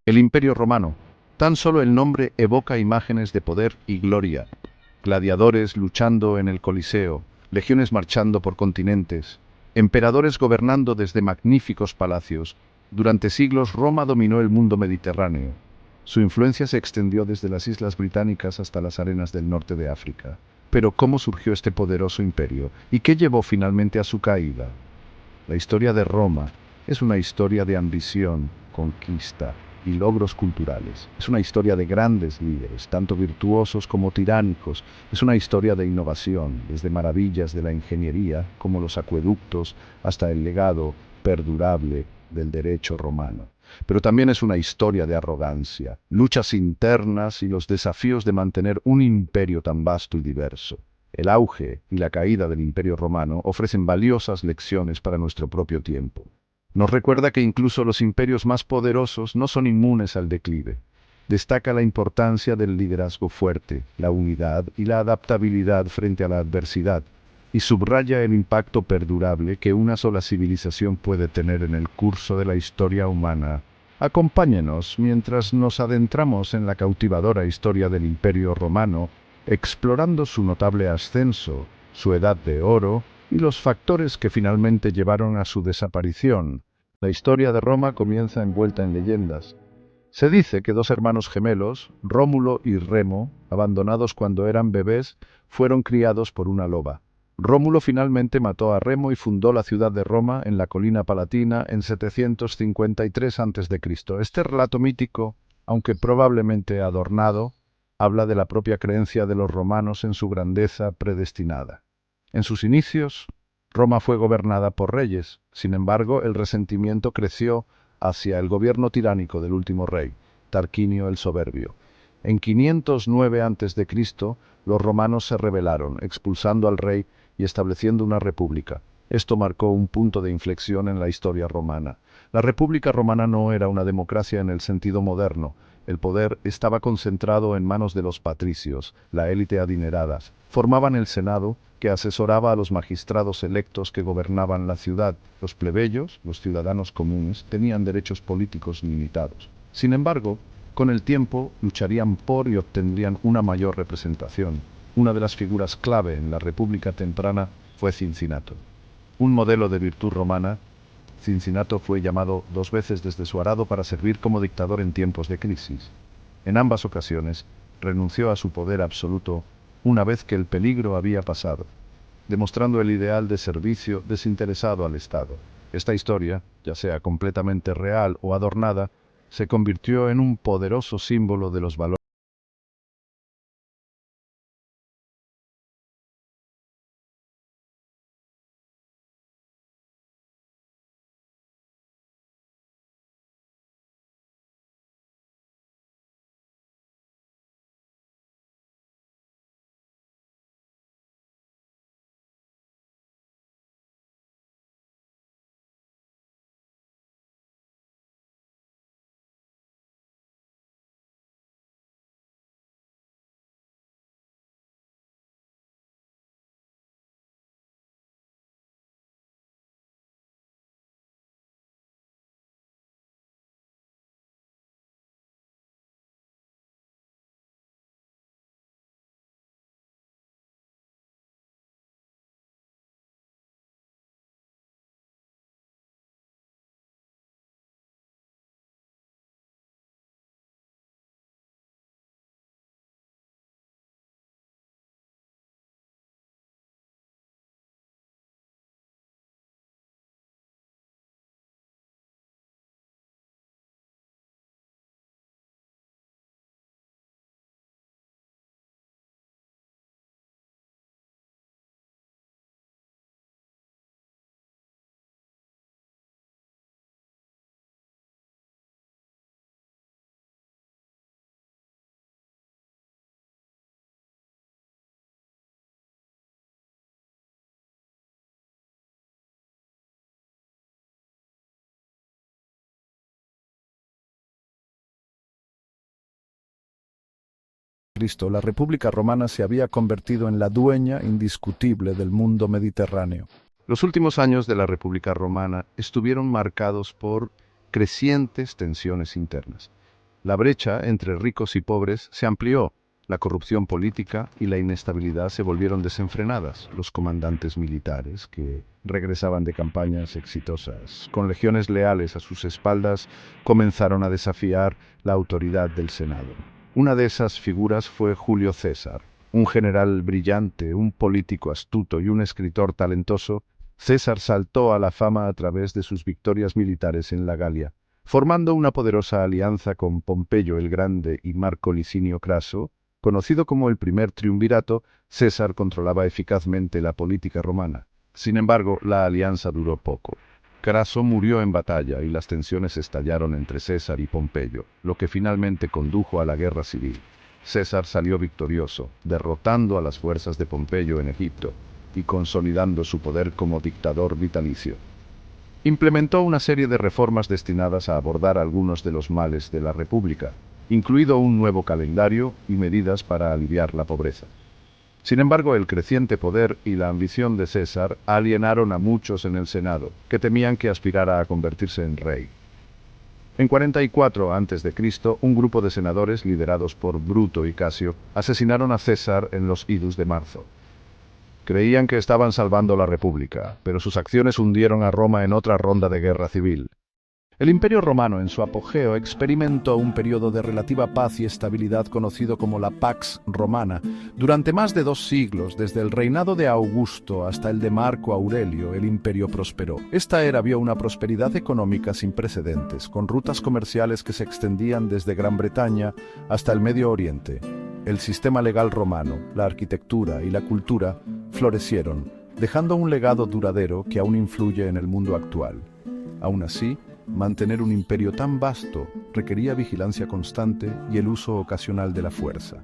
El Imperio Romano. Tan solo el nombre evoca imágenes de poder y gloria. Gladiadores luchando en el Coliseo, legiones marchando por continentes, emperadores gobernando desde magníficos palacios. Durante siglos Roma dominó el mundo mediterráneo. Su influencia se extendió desde las islas británicas hasta las arenas del norte de África. Pero ¿cómo surgió este poderoso imperio? ¿Y qué llevó finalmente a su caída? La historia de Roma es una historia de ambición, conquista y logros culturales. Es una historia de grandes líderes, tanto virtuosos como tiránicos. Es una historia de innovación, desde maravillas de la ingeniería, como los acueductos, hasta el legado perdurable del derecho romano. Pero también es una historia de arrogancia, luchas internas y los desafíos de mantener un imperio tan vasto y diverso. El auge y la caída del Imperio Romano ofrecen valiosas lecciones para nuestro propio tiempo. Nos recuerda que incluso los imperios más poderosos no son inmunes al declive. Destaca la importancia del liderazgo fuerte, la unidad y la adaptabilidad frente a la adversidad, y subraya el impacto perdurable que una sola civilización puede tener en el curso de la historia humana. Acompáñenos mientras nos adentramos en la cautivadora historia del Imperio Romano, explorando su notable ascenso, su edad de oro y los factores que finalmente llevaron a su desaparición. La historia de Roma comienza envuelta en leyendas. Se dice que dos hermanos gemelos, Rómulo y Remo, abandonados cuando eran bebés, fueron criados por una loba. Rómulo finalmente mató a Remo y fundó la ciudad de Roma en la colina palatina en 753 a.C. Este relato mítico, aunque probablemente adornado, habla de la propia creencia de los romanos en su grandeza predestinada. En sus inicios, Roma fue gobernada por reyes. Sin embargo, el resentimiento creció hacia el gobierno tiránico del último rey, Tarquinio el Soberbio. En 509 a.C., los romanos se rebelaron, expulsando al rey y estableciendo una república. Esto marcó un punto de inflexión en la historia romana. La República Romana no era una democracia en el sentido moderno. El poder estaba concentrado en manos de los patricios, la élite adinerada. Formaban el Senado, que asesoraba a los magistrados electos que gobernaban la ciudad. Los plebeyos, los ciudadanos comunes, tenían derechos políticos limitados. Sin embargo, con el tiempo lucharían por y obtendrían una mayor representación. Una de las figuras clave en la República temprana fue Cincinato. Un modelo de virtud romana, Cincinato fue llamado 2 veces desde su arado para servir como dictador en tiempos de crisis. En ambas ocasiones, renunció a su poder absoluto una vez que el peligro había pasado, demostrando el ideal de servicio desinteresado al Estado. Esta historia, ya sea completamente real o adornada, se convirtió en un poderoso símbolo de los valores. Cristo, la República Romana se había convertido en la dueña indiscutible del mundo mediterráneo. Los últimos años de la República Romana estuvieron marcados por crecientes tensiones internas. La brecha entre ricos y pobres se amplió. La corrupción política y la inestabilidad se volvieron desenfrenadas. Los comandantes militares, que regresaban de campañas exitosas, con legiones leales a sus espaldas, comenzaron a desafiar la autoridad del Senado. Una de esas figuras fue Julio César, un general brillante, un político astuto y un escritor talentoso. César saltó a la fama a través de sus victorias militares en la Galia, formando una poderosa alianza con Pompeyo el Grande y Marco Licinio Craso. Conocido como el primer triunvirato, César controlaba eficazmente la política romana. Sin embargo, la alianza duró poco. Craso murió en batalla y las tensiones estallaron entre César y Pompeyo, lo que finalmente condujo a la guerra civil. César salió victorioso, derrotando a las fuerzas de Pompeyo en Egipto y consolidando su poder como dictador vitalicio. Implementó una serie de reformas destinadas a abordar algunos de los males de la República, incluido un nuevo calendario y medidas para aliviar la pobreza. Sin embargo, el creciente poder y la ambición de César alienaron a muchos en el Senado, que temían que aspirara a convertirse en rey. En 44 a.C., un grupo de senadores liderados por Bruto y Casio asesinaron a César en los idus de marzo. Creían que estaban salvando la República, pero sus acciones hundieron a Roma en otra ronda de guerra civil. El Imperio Romano en su apogeo experimentó un periodo de relativa paz y estabilidad conocido como la Pax Romana. Durante más de 2 siglos, desde el reinado de Augusto hasta el de Marco Aurelio, el imperio prosperó. Esta era vio una prosperidad económica sin precedentes, con rutas comerciales que se extendían desde Gran Bretaña hasta el Medio Oriente. El sistema legal romano, la arquitectura y la cultura florecieron, dejando un legado duradero que aún influye en el mundo actual. Aún así, mantener un imperio tan vasto requería vigilancia constante y el uso ocasional de la fuerza.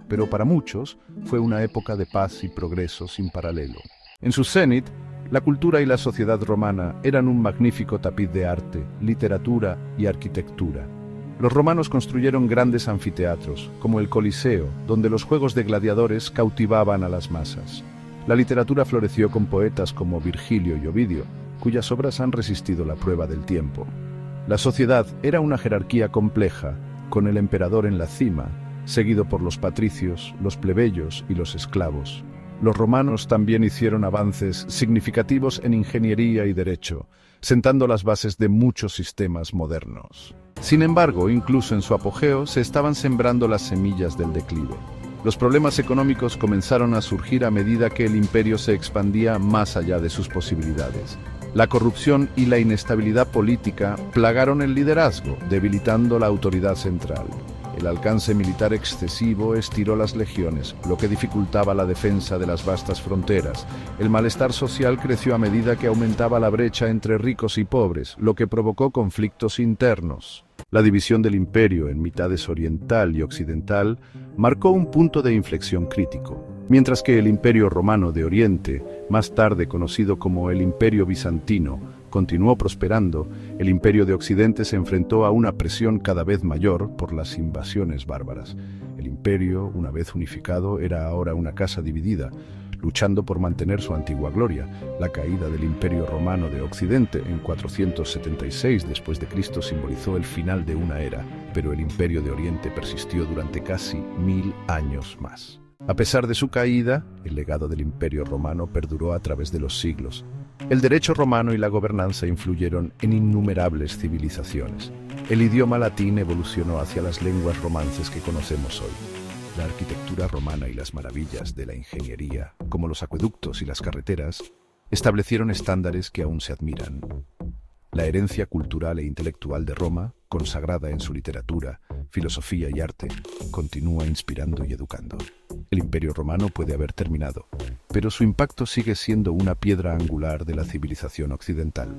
Pero para muchos fue una época de paz y progreso sin paralelo. En su cenit, la cultura y la sociedad romana eran un magnífico tapiz de arte, literatura y arquitectura. Los romanos construyeron grandes anfiteatros, como el Coliseo, donde los juegos de gladiadores cautivaban a las masas. La literatura floreció con poetas como Virgilio y Ovidio, cuyas obras han resistido la prueba del tiempo. La sociedad era una jerarquía compleja, con el emperador en la cima, seguido por los patricios, los plebeyos y los esclavos. Los romanos también hicieron avances significativos en ingeniería y derecho, sentando las bases de muchos sistemas modernos. Sin embargo, incluso en su apogeo, se estaban sembrando las semillas del declive. Los problemas económicos comenzaron a surgir a medida que el imperio se expandía más allá de sus posibilidades. La corrupción y la inestabilidad política plagaron el liderazgo, debilitando la autoridad central. El alcance militar excesivo estiró las legiones, lo que dificultaba la defensa de las vastas fronteras. El malestar social creció a medida que aumentaba la brecha entre ricos y pobres, lo que provocó conflictos internos. La división del imperio en mitades oriental y occidental marcó un punto de inflexión crítico. Mientras que el Imperio Romano de Oriente, más tarde conocido como el Imperio Bizantino, continuó prosperando, el Imperio de Occidente se enfrentó a una presión cada vez mayor por las invasiones bárbaras. El imperio, una vez unificado, era ahora una casa dividida, luchando por mantener su antigua gloria. La caída del Imperio Romano de Occidente en 476 después de Cristo simbolizó el final de una era, pero el Imperio de Oriente persistió durante casi 1000 años más. A pesar de su caída, el legado del Imperio Romano perduró a través de los siglos. El derecho romano y la gobernanza influyeron en innumerables civilizaciones. El idioma latín evolucionó hacia las lenguas romances que conocemos hoy. La arquitectura romana y las maravillas de la ingeniería, como los acueductos y las carreteras, establecieron estándares que aún se admiran. La herencia cultural e intelectual de Roma, consagrada en su literatura, filosofía y arte, continúa inspirando y educando. El Imperio Romano puede haber terminado, pero su impacto sigue siendo una piedra angular de la civilización occidental.